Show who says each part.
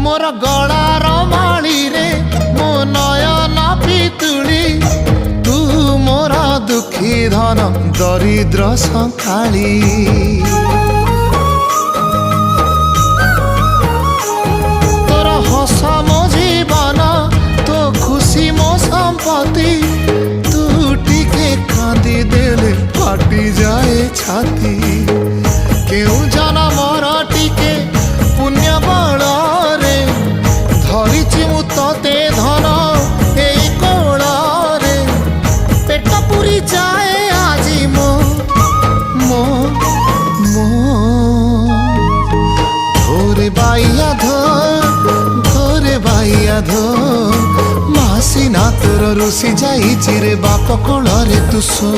Speaker 1: मोर गलार माली रे मो नयन पितुली तू मोर दुखी धन दरिद्र संकाली तोर हस मो जीवन तो खुशी मो संपत्ति तू टिके कांदी देले फाटी जाए छाती केउ जनमर टिके पुण्य बल रे धरिछि मु तते धन एई कोल रे पेट पुरी जाए आजी मो मो मो धोरे बाइया धोरे बाइया धो मासी ना तोर रुसी जाई चिरे बाप कोल रे तू सो।